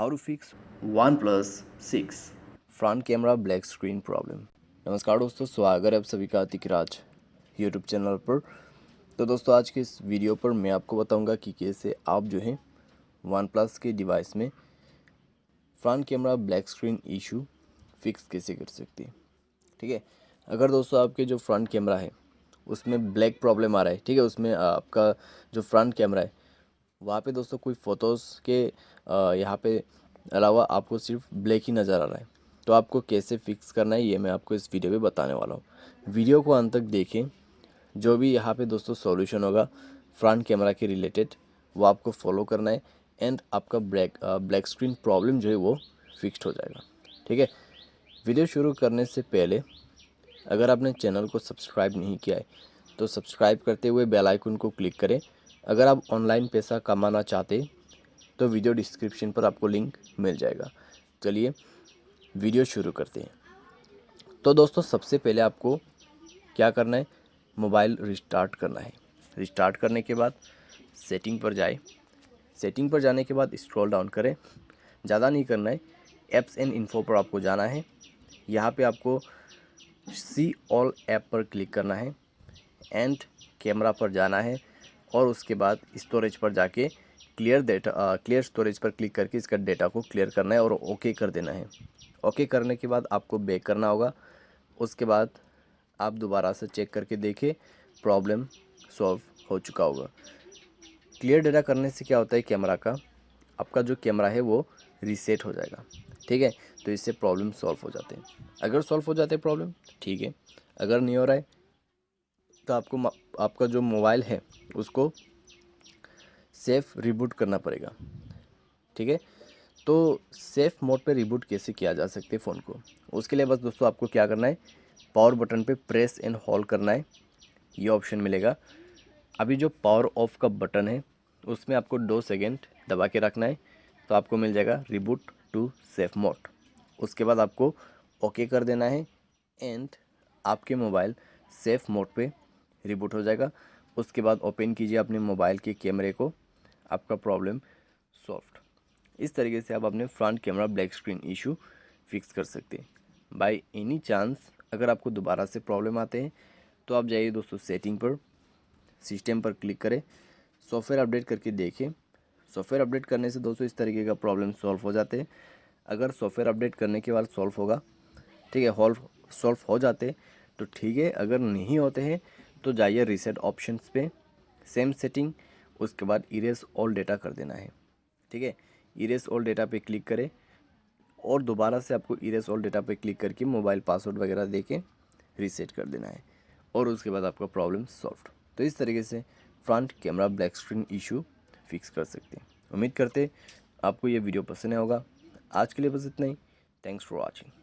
How to fix OnePlus 6। Front camera black screen problem. नमस्कार दोस्तों, स्वागत है आप सभी का तिकराज यूट्यूब चैनल पर। तो दोस्तों, आज के इस वीडियो पर मैं आपको बताऊंगा कि कैसे आप जो है वन प्लस के डिवाइस में front camera black screen issue fix कैसे कर सकते हैं। ठीक है, अगर दोस्तों आपके जो फ्रंट कैमरा है उसमें ब्लैक प्रॉब्लम आ रहा है, ठीक है, उसमें आपका जो फ्रंट कैमरा है वहाँ पे दोस्तों कोई फ़ोटोज़ के यहाँ पे अलावा आपको सिर्फ ब्लैक ही नज़र आ रहा है, तो आपको कैसे फिक्स करना है ये मैं आपको इस वीडियो में बताने वाला हूँ। वीडियो को अंत तक देखें, जो भी यहाँ पे दोस्तों सॉल्यूशन होगा फ्रंट कैमरा के रिलेटेड वो आपको फॉलो करना है एंड आपका ब्लैक स्क्रीन प्रॉब्लम जो है वो फिक्स्ड हो जाएगा। ठीक है, वीडियो शुरू करने से पहले अगर आपने चैनल को सब्सक्राइब नहीं किया है तो सब्सक्राइब करते हुए बेल आइकन को क्लिक करें। अगर आप ऑनलाइन पैसा कमाना चाहते तो वीडियो डिस्क्रिप्शन पर आपको लिंक मिल जाएगा। चलिए वीडियो शुरू करते हैं। तो दोस्तों, सबसे पहले आपको क्या करना है, मोबाइल रिस्टार्ट करना है। रिस्टार्ट करने के बाद सेटिंग पर जाए। सेटिंग पर जाने के बाद स्क्रॉल डाउन करें, ज़्यादा नहीं करना है, एप्स एंड इन्फो पर आपको जाना है। यहाँ पे आपको सी ऑल ऐप पर क्लिक करना है एंड कैमरा पर जाना है और उसके बाद स्टोरेज पर जाके क्लियर स्टोरेज पर क्लिक करके इसका डेटा को क्लियर करना है और ओके कर देना है। ओके करने के बाद आपको बैक करना होगा। उसके बाद आप दोबारा से चेक करके देखें, प्रॉब्लम सॉल्व हो चुका होगा। क्लियर डेटा करने से क्या होता है, कैमरा का आपका जो कैमरा है वो रीसेट हो जाएगा। ठीक है, तो इससे प्रॉब्लम सॉल्व हो जाते हैं। अगर सॉल्व हो जाते हैं प्रॉब्लम, ठीक है, अगर नहीं हो रहा है तो आपका जो मोबाइल है उसको सेफ रिबूट करना पड़ेगा। ठीक है, तो सेफ मोड पे रिबूट कैसे किया जा सकते हैं फ़ोन को, उसके लिए बस दोस्तों आपको क्या करना है, पावर बटन पे प्रेस एंड होल्ड करना है, ये ऑप्शन मिलेगा। अभी जो पावर ऑफ का बटन है उसमें आपको 2 सेकेंड दबा के रखना है, तो आपको मिल जाएगा रिबूट टू सेफ मोड। उसके बाद आपको ओके कर देना है एंड आपके मोबाइल सेफ मोड पे रिबूट हो जाएगा। उसके बाद ओपन कीजिए अपने मोबाइल के कैमरे को, आपका प्रॉब्लम सॉल्व्ड। इस तरीके से आप अपने front camera black screen issue fix कर सकते हैं। बाय एनी चांस अगर आपको दोबारा से प्रॉब्लम आते हैं तो आप जाइए दोस्तों सेटिंग पर, सिस्टम पर क्लिक करें, सॉफ्टवेयर अपडेट करके देखें। सॉफ्टवेयर अपडेट करने से दोस्तों इस तरीके का प्रॉब्लम सॉल्व हो जाते हैं। अगर सॉफ्टवेयर अपडेट करने के बाद सॉल्व होगा, ठीक है, सॉल्व हो जाते तो ठीक है, अगर नहीं होते हैं तो जाइए रीसेट ऑप्शंस पे, सेम सेटिंग, उसके बाद इरेज ऑल डेटा कर देना है। ठीक है, इरेज ऑल डेटा पे क्लिक करें और दोबारा से आपको इरेज ऑल डेटा पे क्लिक करके मोबाइल पासवर्ड वगैरह दे के रीसेट कर देना है और उसके बाद आपका प्रॉब्लम सॉल्व। तो इस तरीके से front camera black screen issue fix कर सकते हैं। उम्मीद करते आपको ये वीडियो पसंद आया होगा। आज के लिए बस इतना ही। Thanks for watching.